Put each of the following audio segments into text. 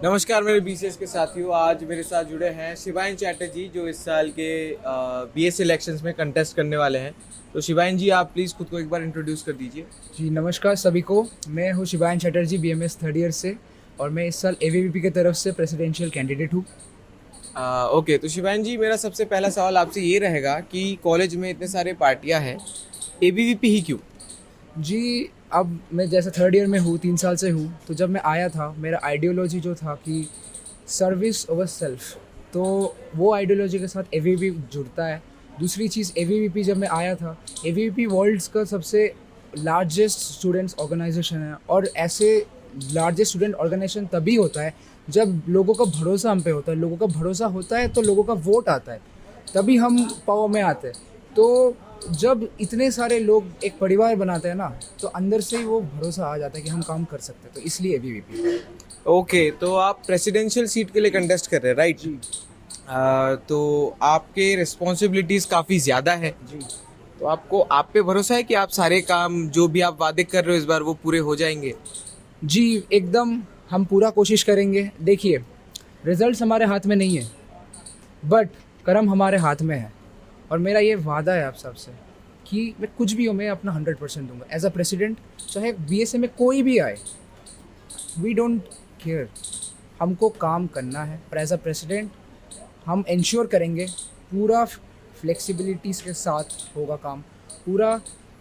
नमस्कार मेरे बीसीएस के साथियों। आज मेरे साथ जुड़े हैं शिवाइन चैटर्जी जो इस साल के बीएस इलेक्शंस में कंटेस्ट करने वाले हैं। तो शिवाइन जी, आप प्लीज़ खुद को एक बार इंट्रोड्यूस कर दीजिए। जी नमस्कार सभी को। मैं हूँ शिवाइन चैटर्जी, बीएमएस थर्ड ईयर से, और मैं इस साल एवीवीपी की तरफ से प्रेसिडेंशियल कैंडिडेट हूँ। ओके, तो शिवाइन जी, मेरा सबसे पहला सवाल आपसे ये रहेगा कि कॉलेज में इतने सारे पार्टियां हैं, एबीवीपी ही क्यों? जी, अब मैं जैसे थर्ड ईयर में हूँ, 3 साल से हूँ, तो जब मैं आया था मेरा आइडियोलॉजी जो था कि सर्विस ओवर सेल्फ, तो वो आइडियोलॉजी के साथ एवीवीपी जुड़ता है। दूसरी चीज़, एवीवीपी जब मैं आया था, एवीवीपी वर्ल्ड्स का सबसे लार्जेस्ट स्टूडेंट्स ऑर्गेनाइजेशन है, और ऐसे लार्जेस्ट स्टूडेंट ऑर्गेनाइजेशन तभी होता है जब लोगों का भरोसा हम पे होता है। लोगों का भरोसा होता है तो लोगों का वोट आता है, तभी हम पावर में आते हैं। तो जब इतने सारे लोग एक परिवार बनाते हैं ना, तो अंदर से ही वो भरोसा आ जाता है कि हम काम कर सकते हैं। तो इसलिए एबीवीपी। ओके, तो आप प्रेसिडेंशियल सीट के लिए कंटेस्ट कर रहे हैं, राइट? जी तो आपके रिस्पॉन्सिबिलिटीज़ काफ़ी ज़्यादा है। जी तो आपको आप पे भरोसा है कि आप सारे काम जो भी आप वादे कर रहे हो इस बार वो पूरे हो जाएंगे? जी, एकदम हम पूरा कोशिश करेंगे। देखिए, रिजल्ट्स हमारे हाथ में नहीं है, बट कर्म हमारे हाथ में है। और मेरा ये वादा है आप सबसे कि मैं कुछ भी हो, मैं अपना 100% दूंगा एज अ प्रेसिडेंट। चाहे बीएसए में कोई भी आए, वी डोंट केयर, हमको काम करना है। और एज अ प्रेसिडेंट हम इंश्योर करेंगे पूरा फ्लेक्सिबिलिटीज़ के साथ होगा काम, पूरा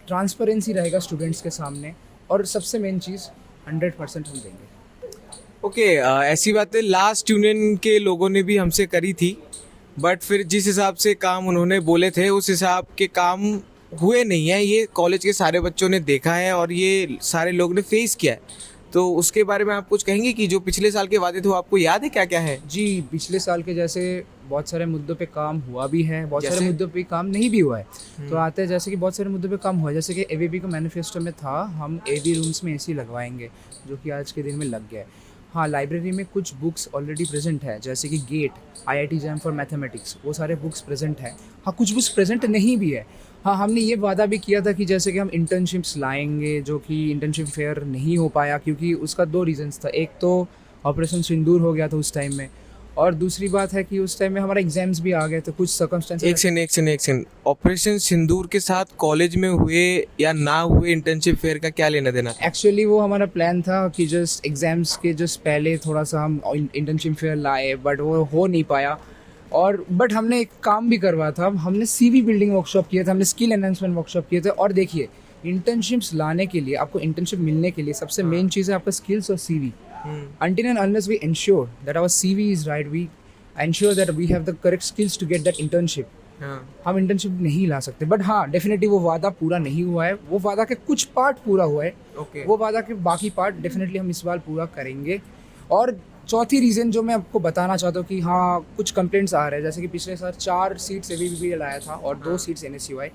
ट्रांसपेरेंसी रहेगा स्टूडेंट्स के सामने, और सबसे मेन चीज़ 100% हम देंगे। ओके, ऐसी बातें लास्ट यूनियन के लोगों ने भी हमसे करी थी, बट फिर जिस हिसाब से काम उन्होंने बोले थे उस हिसाब के काम हुए नहीं है। ये कॉलेज के सारे बच्चों ने देखा है और ये सारे लोग ने फेस किया है। तो उसके बारे में आप कुछ कहेंगे कि जो पिछले साल के वादे थे वो आपको याद है क्या क्या है? जी, पिछले साल के जैसे बहुत सारे मुद्दों पे काम हुआ भी है, बहुत सारे जैसे? मुद्दों पे काम नहीं भी हुआ है। तो आते हैं, जैसे कि बहुत सारे मुद्दों पे काम हुआ है, जैसे कि एवीपी का मैनिफेस्टो में था हम एवी रूम्स में एसी लगवाएंगे, जो कि आज के दिन में लग गया है। हाँ, लाइब्रेरी में कुछ बुक्स ऑलरेडी प्रेजेंट है, जैसे कि GATE, IIT JAM for mathematics, वो सारे बुक्स प्रेजेंट है। हाँ, कुछ बुक्स प्रेजेंट नहीं भी है। हाँ, हमने ये वादा भी किया था कि जैसे कि हम इंटर्नशिप्स लाएंगे, जो कि इंटर्नशिप फेयर नहीं हो पाया क्योंकि उसका दो रीजंस था। एक तो ऑपरेशन सिंदूर हो गया था उस टाइम में, और दूसरी बात है कि उस टाइम में हमारा एग्जाम्स भी आ गए थे, कुछ सर्कमस्टेंसेस। एक सेकंड, ऑपरेशन सिंदूर के साथ कॉलेज में हुए या ना हुए इंटर्नशिप फेयर का क्या लेना देना? एक्चुअली वो हमारा प्लान था कि जस्ट एग्जाम्स के जस्ट पहले थोड़ा सा हम इंटर्नशिप फेयर लाए, बट वो हो नहीं पाया। और बट हमने एक काम भी करवा था, हमने सीवी बिल्डिंग वर्कशॉप किए थे, हमने स्किल एनहेंसमेंट वर्कशॉप किए थे। और देखिए, इंटर्नशिप्स लाने के लिए, आपको इंटर्नशिप मिलने के लिए सबसे मेन चीज़ है आपका स्किल्स और CV. Until and unless we ensure that our CV is right, we ensure that we have the correct skills to get that internship, हाँ। हम इंटर्नशिप नहीं ला सकते। बट हाँ, डेफिनेटली वो वादा पूरा नहीं हुआ है। वो वादा के कुछ पार्ट पूरा हुआ है, ओके। वो वादा के बाकी पार्ट डेफिनेटली हम इस बार पूरा करेंगे। और चौथी रीज़न जो मैं आपको बताना चाहता हूँ कि हाँ, कुछ कंप्लेंट्स आ रहे हैं, जैसे कि पिछले साल 4 सीट्स एबीवीपी लाया था और 2 सीट्स एनएसयूआई।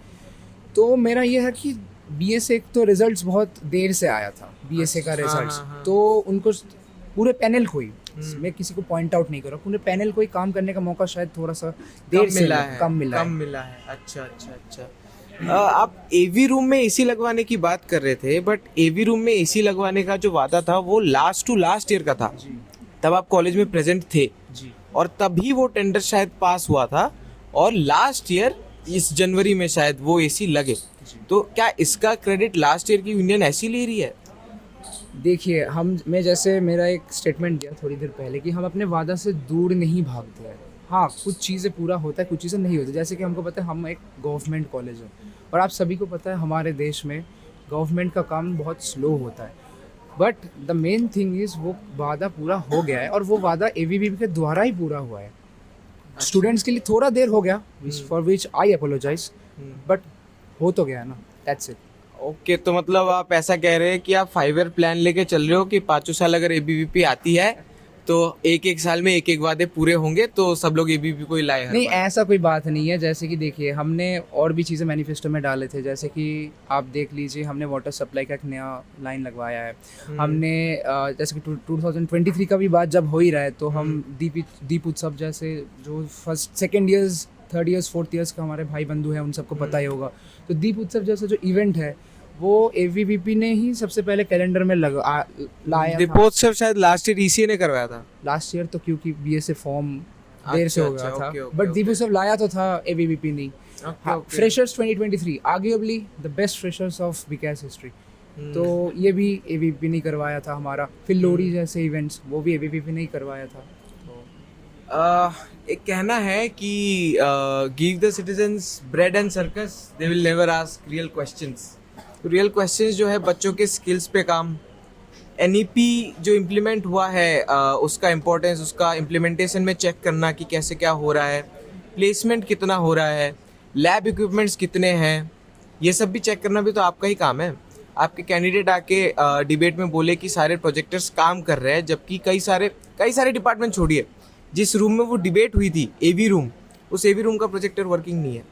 तो मेरा ये है कि बीएसए तो रिजल्ट्स बहुत देर से आया था, बीएसए का रिजल्ट्स, हाँ। तो उनको पूरे पैनल को ही, मैं किसी को पॉइंट आउट नहीं कर रहा, पूरे पैनल को ही काम करने का मौका शायद थोड़ा सा देर से कम मिला है। अच्छा। आप एवी रूम में एसी लगवाने की बात कर रहे थे, बट एवी रूम में एसी लगवाने का जो वादा था वो लास्ट टू लास्ट ईयर का था। जी तब आप कॉलेज में प्रेजेंट थे जी और तभी वो टेंडर शायद पास हुआ था, और लास्ट ईयर इस जनवरी में शायद वो एसी लगे। तो क्या इसका क्रेडिट लास्ट ईयर की यूनियन ऐसी ले रही है? देखिए, मैं जैसे मेरा एक स्टेटमेंट दिया थोड़ी देर पहले कि हम अपने वादा से दूर नहीं भागते हैं। हाँ, कुछ चीज़ें पूरा होता है, कुछ चीज़ें नहीं होती। जैसे कि हमको पता है हम एक गवर्नमेंट कॉलेज है, और आप सभी को पता है हमारे देश में गवर्नमेंट का काम बहुत स्लो होता है। But the main thing is वो वादा पूरा हो गया है, और वो वादा एवीवीपी के द्वारा ही पूरा हुआ है। स्टूडेंट्स के लिए थोड़ा देर हो गया, for which I apologise, but हो तो गया है ना, दैट्स इट। ओके, तो मतलब आप ऐसा कह रहे हैं कि आप 5 ईयर प्लान लेके चल रहे हो कि 5 साल अगर एबीवीपी आती है तो एक एक साल में एक एक वादे पूरे होंगे, तो सब लोग एबीवीपी को ही लाए हर नहीं, बार। ऐसा कोई बात नहीं है। जैसे कि देखिए, हमने और भी चीज़ें मैनिफेस्टो में डाले थे, जैसे कि आप देख लीजिए, हमने वाटर सप्लाई का एक नया लाइन लगवाया है। हमने जैसे कि 2023 का भी बात जब हो ही रहा है, तो हम दीप उत्सव जैसे, जो first second years, third years, fourth years का हमारे भाई बंधु हैं, उन सबको पता ही होगा। तो दीप उत्सव जैसा जो इवेंट है, वो AVVP ने ही सबसे पहले कैलेंडर में लाया था दीपोत्सव शायद लास्ट ईयर ECA ने करवाया था। लास्ट ईयर, तो क्योंकि BSA फॉर्म देर से हो गया था, बट दीपोत्सव लाया तो था AVVP ने। हाँ, freshers 2023 arguably the best freshers of Vikas history, तो ये भी AVVP ने करवाया था हमारा। फिर लोहड़ी जैसे इवेंट्स वो भी AVVP ने ही करवाया था। एक कहना है कि give the citizens bread and circus, they will never ask real questions. तो रियल क्वेश्चंस जो है बच्चों के स्किल्स पे काम, NEP जो इम्प्लीमेंट हुआ है उसका इम्पोर्टेंस, उसका इम्प्लीमेंटेशन में चेक करना कि कैसे क्या हो रहा है, प्लेसमेंट कितना हो रहा है, लैब इक्विपमेंट्स कितने हैं, ये सब भी चेक करना भी तो आपका ही काम है। आपके कैंडिडेट आके डिबेट में बोले कि सारे प्रोजेक्टर्स काम कर रहे हैं, जबकि कई सारे डिपार्टमेंट छोड़िए, जिस रूम में वो डिबेट हुई थी AV रूम, उस AV रूम का प्रोजेक्टर वर्किंग नहीं है।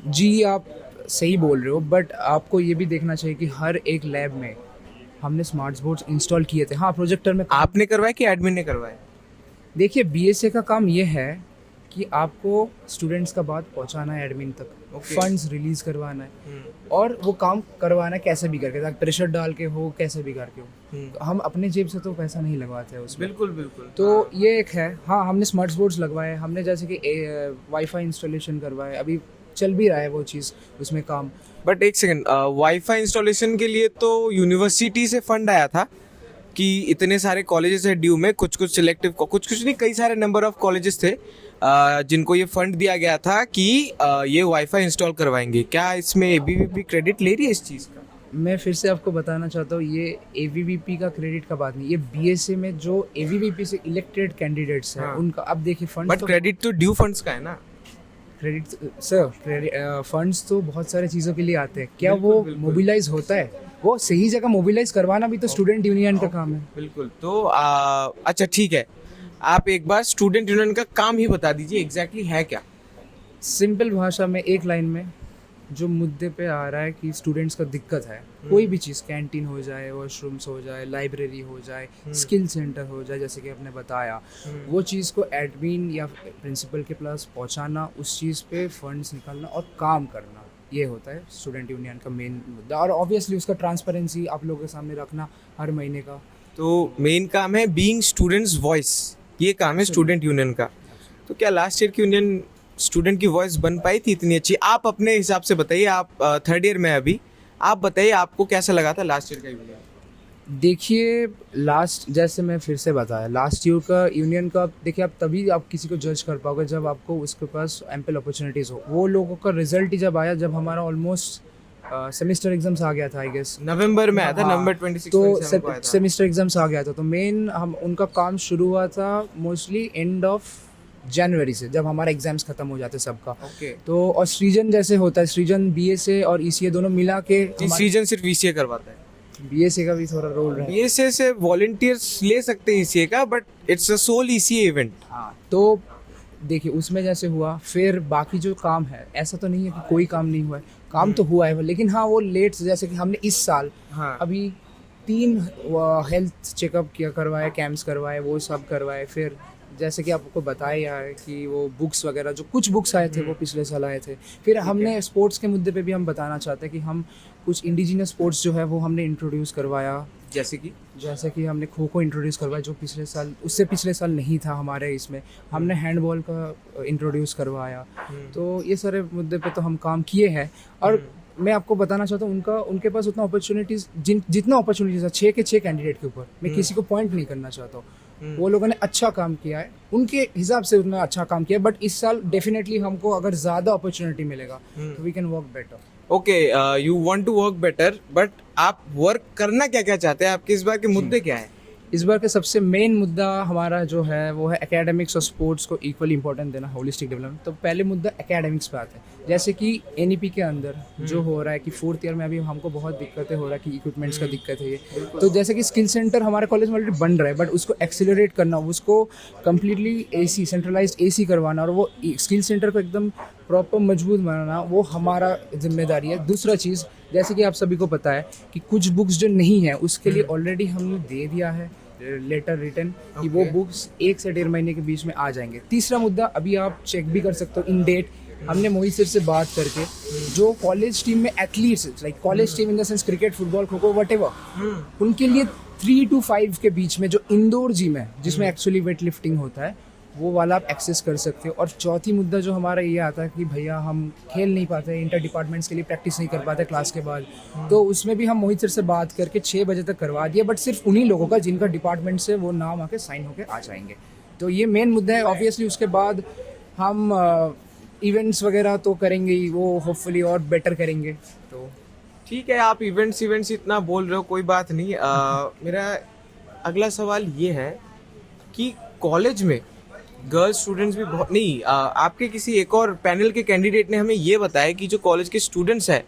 जी आप सही बोल रहे हो, बट आपको ये भी देखना चाहिए कि हर एक लैब में हमने स्मार्ट बोर्ड्स इंस्टॉल किए थे। हाँ, प्रोजेक्टर में आपने करवाया कि एडमिन ने करवाया? देखिए, BSA का काम ये है कि आपको स्टूडेंट्स का बात पहुंचाना है एडमिन तक, फंड्स रिलीज करवाना है, और वो काम करवाना है कैसे भी करके, ताकि प्रेशर डाल के हो, कैसे भी करके हो। तो हम अपने जेब से तो पैसा नहीं लगवाते हैं उसमें। बिल्कुल। तो ये एक है। हाँ, हमने स्मार्ट बोर्ड्स लगवाए, हमने जैसे कि वाईफाई इंस्टॉलेशन करवाए, अभी चल भी रहा है वो चीज़, उसमें काम। बट एक सेकंड, वाईफाई इंस्टॉलेशन के लिए तो यूनिवर्सिटी से फंड आया था कि इतने सारे कॉलेजेस है ड्यू में, कुछ सिलेक्टिव, कुछ नहीं, कई सारे नंबर ऑफ कॉलेजेस थे जिनको ये फंड दिया गया था कि ये वाईफाई इंस्टॉल करवाएंगे। क्या इसमें ABVP क्रेडिट ले रही है इस चीज़ का? मैं फिर से आपको बताना चाहता हूँ, ये AVVP का क्रेडिट का बात नहीं, ये BSA में जो AVVP से इलेक्टेड कैंडिडेट्स हैं उनका। अब देखिए फंड, बट क्रेडिट तो ड्यू फंड्स का है ना। क्रेडिट सर, फंड्स तो बहुत सारे चीज़ों के लिए आते हैं, क्या वो मोबिलाइज होता है? वो सही जगह मोबिलाइज करवाना भी तो स्टूडेंट यूनियन का काम है। बिल्कुल। तो अच्छा ठीक है, आप एक बार स्टूडेंट यूनियन का काम ही बता दीजिए, एग्जैक्टली है क्या? सिंपल भाषा में, एक लाइन में, जो मुद्दे पे आ रहा है कि स्टूडेंट्स का दिक्कत है, कोई भी चीज़, कैंटीन हो जाए, वॉशरूम्स हो जाए, लाइब्रेरी हो जाए, स्किल सेंटर हो जाए, जैसे कि आपने बताया, वो चीज़ को एडमिन या प्रिंसिपल के पास पहुंचाना, उस चीज़ पे फंड्स निकालना और काम करना, ये होता है स्टूडेंट यूनियन का मेन मुद्दा। और ऑब्वियसली उसका ट्रांसपेरेंसी आप लोगों के सामने रखना हर महीने का। तो मेन काम है बीइंग स्टूडेंट्स वॉइस, ये काम है स्टूडेंट यूनियन का। तो क्या लास्ट ईयर की यूनियन स्टूडेंट की वॉइस बन पाई थी इतनी अच्छी? आप अपने हिसाब से बताइए, आप 3rd ईयर में अभी, आप बताइए आपको कैसा लगा था लास्ट ईयर का यूनियन? देखिए, लास्ट, जैसे मैं फिर से बताया, लास्ट ईयर का यूनियन का, देखिए आप तभी आप किसी को जज कर पाओगे जब आपको उसके पास एम्पल अपॉर्चुनिटीज़ हो। वो लोगों का रिजल्ट ही जब आया, जब हमारा ऑलमोस्ट सेमेस्टर एग्जाम्स आ गया था, आई गेस नवंबर में आया था। नवंबर 26 तो सेमेस्टर एग्जाम्स आ गया था, तो मेन हम उनका काम शुरू हुआ था मोस्टली एंड ऑफ जनवरी से, जब हमारा एग्जाम्स खत्म हो जाते सबका। तो और सृजन जैसे होता है, सृजन BSA और ECA दोनों मिला के। सृजन सिर्फ ECA करवाता है, BSA का भी थोड़ा रोल रहा है। BSA से वॉलंटियर्स ले सकते हैं ECA का, but it's a sole ECA event. हाँ, तो देखिए उसमें जैसे हुआ, फिर बाकी जो काम है, ऐसा तो नहीं है कि कोई काम नहीं हुआ है, काम तो हुआ है, लेकिन हाँ वो लेट, जैसे कि हमने इस साल अभी 3 हेल्थ चेकअप किया, करवाए, कैंप्स करवाए, वो सब करवाए। फिर जैसे कि आपको बताया है कि वो बुक्स वगैरह, जो कुछ बुक्स आए थे वो पिछले साल आए थे। फिर हमने स्पोर्ट्स के मुद्दे पे भी हम बताना चाहते हैं कि हम कुछ इंडिजिनस स्पोर्ट्स जो है वो हमने इंट्रोड्यूस करवाया, जैसे कि हमने खो खो इंट्रोड्यूस करवाया, जो उससे पिछले साल नहीं था हमारे इसमें। हमने हैंडबॉल का इंट्रोड्यूस करवाया। तो ये सारे मुद्दे पे तो हम काम किए हैं। और मैं आपको बताना चाहता हूँ, उनके पास उतना अपॉर्चुनिटीज़, जितना अपॉर्चुनिटीज़ है 6 के 6 कैंडिडेट के ऊपर, मैं किसी को पॉइंट नहीं करना चाहता हूँ। वो लोगों ने अच्छा काम किया है, उनके हिसाब से उतना अच्छा काम किया है, बट इस साल डेफिनेटली हमको अगर ज़्यादा अपॉर्चुनिटी मिलेगा तो we can work better. Okay, you want to work better, but आप वर्क करना क्या क्या चाहते हैं? आपके इस बार के मुद्दे क्या है? इस बार का सबसे मेन मुद्दा हमारा जो है वो है एकेडमिक्स और स्पोर्ट्स को इक्वली इंपॉर्टेंट देना, होलिस्टिक डेवलपमेंट। तो पहले मुद्दा एकेडमिक्स पे आता है। जैसे कि NEP के अंदर जो हो रहा है कि 4th ईयर में अभी हमको बहुत दिक्कतें हो रहा है कि इक्विपमेंट्स का दिक्कत है ये। तो जैसे कि स्किल सेंटर हमारे कॉलेज में ऑलरेडी बन रहा है, बट उसको एक्सेलरेट करना, उसको कम्प्लीटली AC, सेंट्रलाइज्ड AC करवाना, और वो स्किल सेंटर को एकदम प्रॉपर मजबूत बनाना, वो हमारा जिम्मेदारी है। दूसरा चीज़, जैसे कि आप सभी को पता है कि कुछ बुक्स जो नहीं है उसके लिए ऑलरेडी हमने दे दिया है लेटर रिटर्न कि वो बुक्स 1 से 1.5 महीने के बीच में आ जाएंगे। तीसरा मुद्दा, अभी आप चेक भी कर सकते हो इन डेट हमने मोहित सर से बात करके जो कॉलेज टीम में athletes like college team in the sense cricket football kho kho what उनके लिए 3 to 5 के बीच में जो इंडोर जिम है जिसमें एक्चुअली वेट लिफ्टिंग होता है वो वाला आप एक्सेस कर सकते हो। और चौथी मुद्दा जो हमारा ये आता है कि भैया हम खेल नहीं पाते, इंटर डिपार्टमेंट्स के लिए प्रैक्टिस नहीं कर पाते क्लास के बाद, तो उसमें भी हम मोहित सर से बात करके 6 बजे तक करवा दिया, बट सिर्फ उन्हीं लोगों का जिनका डिपार्टमेंट से वो नाम आके साइन होके आ जाएंगे। तो ये मेन मुद्दा है। ऑब्वियसली उसके बाद हम इवेंट्स वगैरह तो करेंगे ही, वो होपफुली और बेटर करेंगे। तो ठीक है, आप इवेंट्स इतना बोल रहे हो, कोई बात नहीं। मेरा अगला सवाल ये है कि कॉलेज में गर्ल्स स्टूडेंट्स भी बहुत नहीं, आपके किसी एक और पैनल के कैंडिडेट ने हमें ये बताया कि जो कॉलेज के स्टूडेंट्स हैं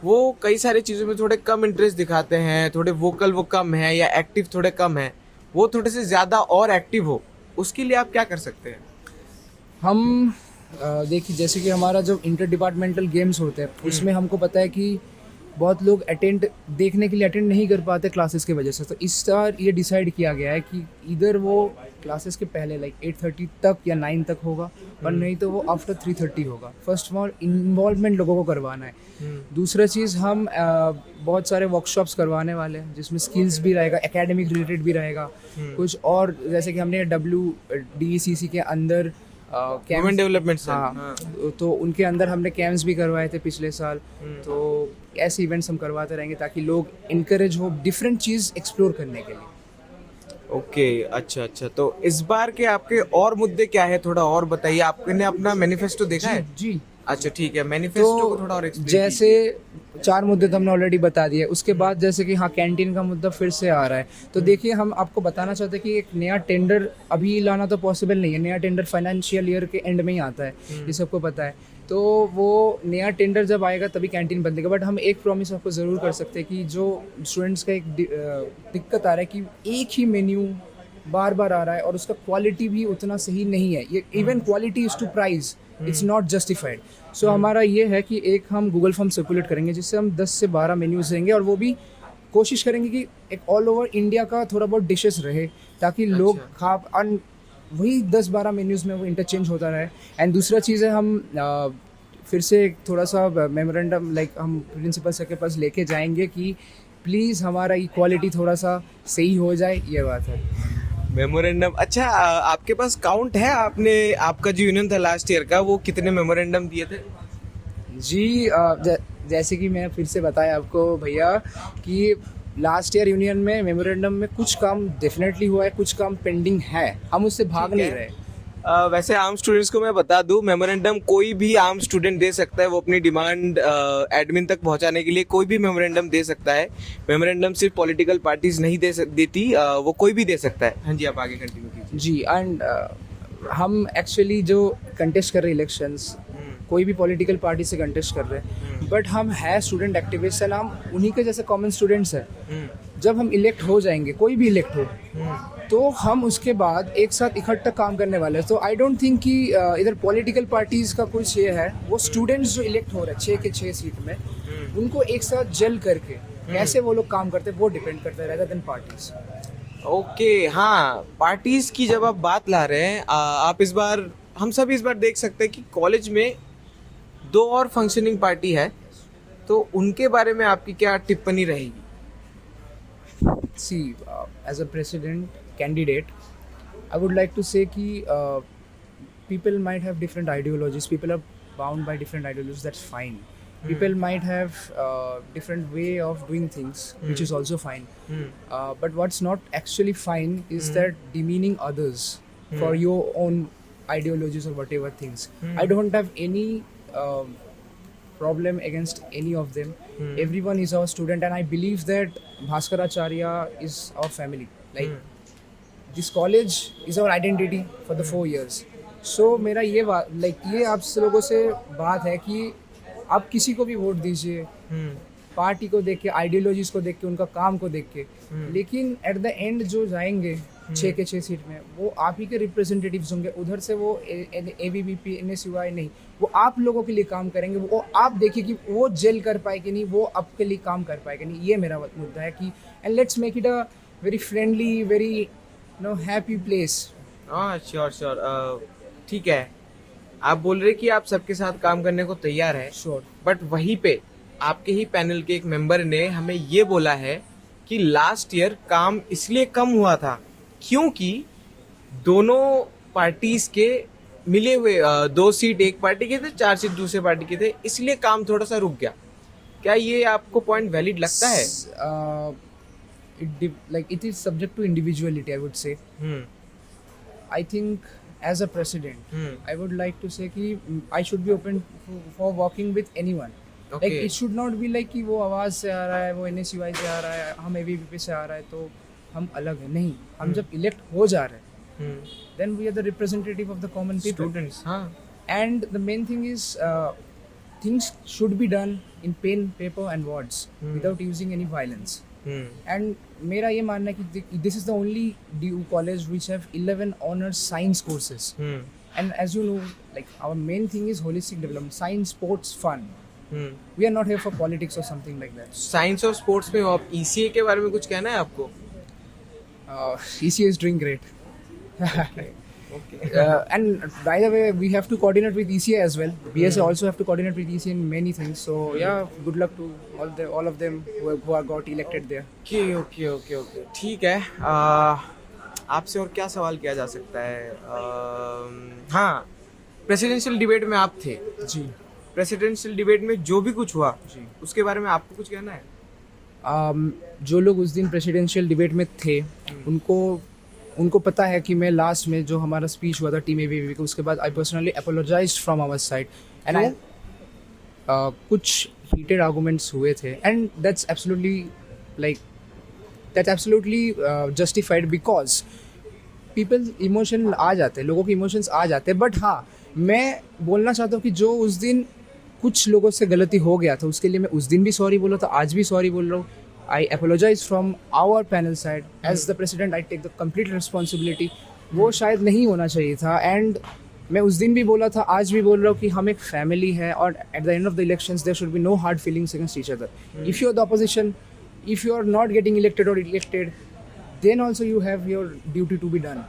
वो कई सारी चीज़ों में थोड़े कम इंटरेस्ट दिखाते हैं, थोड़े वोकल वो कम है या एक्टिव थोड़े कम है, वो थोड़े से ज़्यादा और एक्टिव हो, उसके लिए आप क्या कर सकते हैं? हम देखिए जैसे कि हमारा जो इंटर डिपार्टमेंटल गेम्स होते हैं उसमें हमको पता है कि बहुत लोग देखने के लिए अटेंड नहीं कर पाते क्लासेस की वजह से। तो इस बार ये डिसाइड किया गया है कि इधर वो क्लासेस के पहले लाइक 8:30 तक या 9 तक होगा और नहीं तो वो आफ्टर 3:30 होगा। फर्स्ट ऑफ ऑल इन्वॉल्वमेंट लोगों को करवाना है। दूसरा चीज़ हम बहुत सारे वर्कशॉप्स करवाने वाले हैं जिसमें स्किल्स भी रहेगा, एकेडमिक रिलेटेड भी रहेगा कुछ, और जैसे कि हमने WDCC के अंदर वुमेन डेवलपमेंट से, हाँ, तो उनके अंदर हमने कैंप्स भी करवाए थे पिछले साल। तो ऐसे इवेंट्स हम करवाते रहेंगे ताकि लोग इनकरेज हो डिफरेंट चीज़ एक्सप्लोर करने के लिए। ओके, अच्छा। तो इस बार के आपके और मुद्दे क्या है, थोड़ा और बताइए। आपने अपना मैनिफेस्टो देखा है? जी। अच्छा ठीक है, मैनिफेस्टो को थोड़ा और तो जैसे 4 मुद्दे तो हमने ऑलरेडी बता दिए। उसके बाद जैसे कि हाँ कैंटीन का मुद्दा फिर से आ रहा है। तो देखिए हम आपको बताना चाहते हैं कि एक नया टेंडर अभी लाना तो पॉसिबल नहीं है। नया टेंडर फाइनेंशियल ईयर के एंड में ही आता है, ये सबको पता है। तो वो नया टेंडर जब आएगा तभी कैंटीन बंदेगा। बट हम एक प्रॉमिस आपको ज़रूर कर सकते हैं कि जो स्टूडेंट्स का एक दिक्कत आ रहा है कि एक ही मेन्यू बार बार आ रहा है और उसका क्वालिटी भी उतना सही नहीं है। ये even quality is to price, it's not justified. So हमारा ये है कि एक हम गूगल फॉर्म सर्कुलेट करेंगे जिससे हम 10 से 12 मेन्यूज देंगे और वो भी कोशिश करेंगे कि एक ऑल ओवर इंडिया का थोड़ा बहुत डिशेस रहे ताकि लोग खा, वही 10-12 मेन्यूज में वो इंटरचेंज होता रहे। एंड दूसरा चीज़ है हम फिर से थोड़ा सा मेमोरेंडम लाइक हम प्रिंसिपल सर के पास लेके जाएंगे कि प्लीज़ हमारा ये क्वालिटी थोड़ा सा सही हो जाए, ये बात है। मेमोरेंडम, अच्छा आपके पास काउंट है? आपका जो यूनियन था लास्ट ईयर का, वो कितने मेमोरेंडम दिए थे? जी जैसे कि मैं फिर से बताया आपको भैया कि लास्ट ईयर यूनियन में मेमोरेंडम में कुछ काम डेफिनेटली हुआ है, कुछ काम पेंडिंग है, हम उससे भाग नहीं रहे। वैसे आर्म स्टूडेंट्स को मैं बता दूं, मेमोरेंडम कोई भी आर्म स्टूडेंट दे सकता है। वो अपनी डिमांड एडमिन तक पहुंचाने के लिए कोई भी मेमोरेंडम दे सकता है। मेमोरेंडम सिर्फ पॉलिटिकल पार्टीज नहीं देती, वो कोई भी दे सकता है। हाँ जी, आप आगे कंटिन्यू कीजिए। जी एंड हम एक्चुअली जो कंटेस्ट कर रहे इलेक्शंस कोई भी पॉलिटिकल पार्टी से कंटेस्ट कर रहे हैं, बट हम है स्टूडेंट एक्टिविस्ट हैं, हम उन्हीं के जैसे कॉमन स्टूडेंट्स हैं। जब हम इलेक्ट हो जाएंगे, कोई भी इलेक्ट हो, तो हम उसके बाद एक साथ इकट्ठा काम करने वाले हैं। तो आई डोंट थिंक कि इधर पॉलिटिकल पार्टीज का कुछ ये है। वो स्टूडेंट्स जो इलेक्ट हो रहे हैं 6 के 6 सीट में, उनको एक साथ जल करके कैसे वो लोग काम करते हैं वो डिपेंड करता है रेदर देन पार्टीज। ओके, हाँ, पार्टीज की जब आप बात ला रहे हैं, हम सब इस बार देख सकते हैं कि कॉलेज में 2 और फंक्शनिंग पार्टी है, तो उनके बारे में आपकी क्या टिप्पणी रहेगी? See, as a president candidate, I would like to say कि people might have different ideologies. People are bound by different ideologies. That's fine. People might have different way of doing things, which is also fine. But what's not actually fine is that demeaning others for your own ideologies or whatever things. I don't have any problem against any of them. Everyone is our student and I believe that Bhaskaracharya is our family. Like this college is our identity for the 4 years. So मेरा ये ये आप लोगों से बात है कि आप किसी को भी वोट दीजिए, पार्टी को देख के, आइडियोलॉजीज को देख के, उनका काम को देख के, लेकिन एट द एंड जो जाएंगे 6 के 6 सीट में, वो आप ही के रिप्रेजेंटेटिव्स होंगे। उधर से वो ABVP NSUI नहीं, वो आप लोगों के लिए काम करेंगे। वो आप देखिए कि वो जेल कर पाए कि नहीं, वो आपके लिए काम कर पाए कि नहीं। ये मेरा मुद्दा है कि and let's make it a very friendly, very happy place. हाँ, श्योर, ठीक है। आप बोल रहे कि आप सबके साथ काम करने को तैयार है, श्योर। बट वहीं पे आपके ही पैनल के एक मेंबर ने हमें ये बोला है कि लास्ट ईयर काम इसलिए कम हुआ था क्योंकि दोनों पार्टीज के मिले हुए 2 सीट एक पार्टी के थे, 4 सीट दूसरे पार्टी के थे, इसलिए काम थोड़ा सा रुक गया। क्या ये आपको पॉइंट वैलिड लगता है? It is subject to individuality, I would say. I think as a president, I would like to say कि I should be open for working with anyone. Okay. Like it should not be like कि वो आवाज से आ रहा है, वो NSUI से आ रहा है, हम ABVP से आ रहा है तो हम अलग हैं। नहीं, हम जब इलेक्ट हो जा रहे हैं, then we are the representative of the common people. Students, हाँ. And the main thing is things should be done in pen, paper and words without using any violence. And मेरा ये मानना है कि this is the only DU college which have 11 honors science courses. And as you know, like our main thing is holistic development, science, sports, fun. We are not here for politics or something like that. Science और sports में आप ECA के बारे में कुछ कहना है आपको? ECA is doing great. Okay. And by the way, we have to coordinate with ECA as well. BSA also have to coordinate with ECA in many things. So yeah, good luck to all of them who are got elected there. Okay. ठीक है। आपसे और क्या सवाल किया जा सकता है? हाँ, प्रेसिडेंशियल डिबेट में आप थे जी। प्रेसिडेंशियल डिबेट में जो भी कुछ हुआ जी, उसके बारे में आपको कुछ कहना है? जो लोग उस दिन प्रेसिडेंशियल डिबेट में थे उनको पता है कि मैं लास्ट में जो हमारा स्पीच हुआ था टीम ABVP का, उसके बाद I personally apologised from our side and I कुछ हीटेड आर्गुमेंट्स हुए थे and that's absolutely justified because people emotion आ जाते हैं, लोगों के इमोशंस आ जाते हैं। बट हाँ, मैं बोलना चाहता हूँ कि जो उस दिन कुछ लोगों से गलती हो गया था उसके लिए मैं उस दिन भी सॉरी बोला था, आज भी सॉरी बोल रहा हूँ। I apologize from our panel side. As the president, I take the complete responsibility. वो शायद नहीं होना चाहिए था and मैं उस दिन भी बोला था, आज भी बोल रहा हूँ कि हम एक फैमिली है और at the end of the elections there should be no hard feelings against each other. If you are the opposition, if you are not getting elected or elected, then also you have your duty to be done.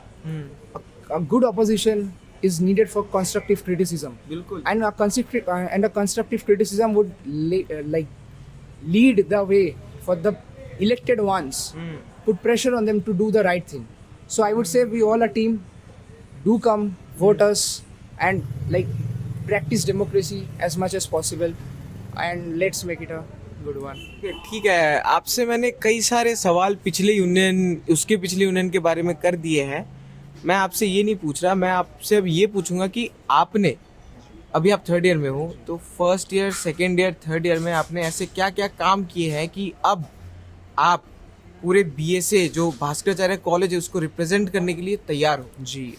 A good opposition is needed for constructive criticism. बिल्कुल। And a constructive criticism would lead the way for the elected ones, put pressure on them to do the right thing. So I would say we all a team, do come, vote us and practice democracy as much as possible and let's make it a good one. ठीक है, आपसे मैंने कई सारे सवाल पिछले union के बारे में कर दिए हैं। मैं आपसे ये नहीं पूछ रहा, मैं आपसे अब ये पूछूंगा कि आपने अभी आप 3rd ईयर में हो तो 1st year, 2nd year, 3rd year में आपने ऐसे क्या क्या काम किए हैं कि अब आप पूरे BSA जो भास्कराचार्य कॉलेज है उसको रिप्रेजेंट करने के लिए तैयार हो? जी,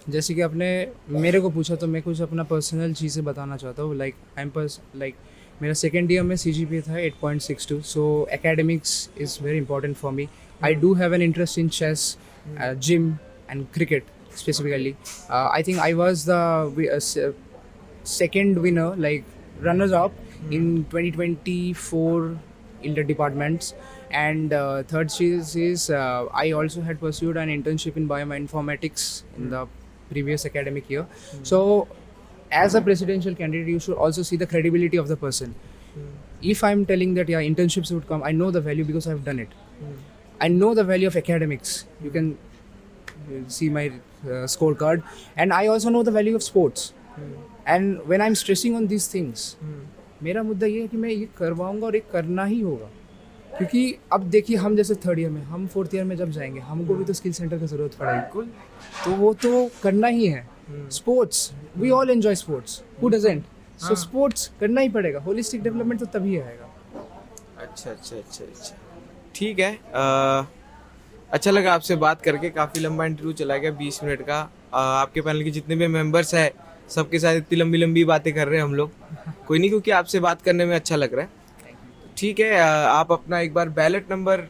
जैसे कि आपने मेरे को पूछा तो मैं कुछ अपना पर्सनल चीज़ें बताना चाहता हूँ। मेरा 2nd ईयर में CGPA था 8.62, so academics is very important for me. I do have an interest in chess, gym and cricket specifically. I think I was the second winner, runners up in 2024 in the departments, and third is I also had pursued an internship in bioinformatics in the previous academic year. So as a presidential candidate you should also see the credibility of the person. If I'm telling that internships would come, I know the value because I've done it. I know the value of academics. You can see my scorecard, and I also know the value of sports. And when I'm stressing on these things, मेरा मुद्दा ये है कि मैं ये करवाऊंगा और ये करना ही होगा, क्योंकि अब देखिए हम जैसे 3rd ईयर में, हम 4th ईयर में जब जाएंगे हमको भी तो स्किल सेंटर की ज़रूरत पड़ेगी, तो वो तो करना ही है। Sports, we all enjoy sports, who doesn't? So sports करना ही पड़ेगा, होलिस्टिक डेवलपमेंट तो तभी आएगा। अच्छा, ठीक है। अच्छा लगा आपसे बात करके, काफ़ी लंबा इंटरव्यू चला गया, 20 मिनट का। आपके पैनल के जितने भी मेंबर्स हैं सबके साथ इतनी लंबी बातें कर रहे हैं हम लोग, कोई नहीं, क्योंकि आपसे बात करने में अच्छा लग रहा है। ठीक है, आप अपना एक बार बैलेट नंबर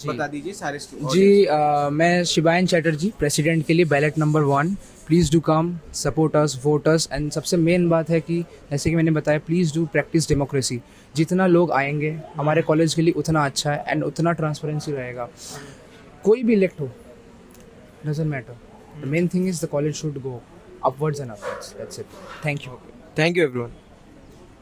बता दीजिए सारे जी। मैं शिवायन चैटर्जी, प्रेसिडेंट के लिए ballot number 1। Please do come, support us, vote us, and सबसे मेन बात है कि जैसे कि मैंने बताया, प्लीज़ डू प्रैक्टिस डेमोक्रेसी। जितना लोग आएंगे हमारे कॉलेज के लिए उतना अच्छा है एंड उतना ट्रांसपेरेंसी रहेगा। कोई भी इलेक्ट हो, doesn't matter, the main thing is the college should go. upwards and upwards. That's it. Thank you. Thank you everyone.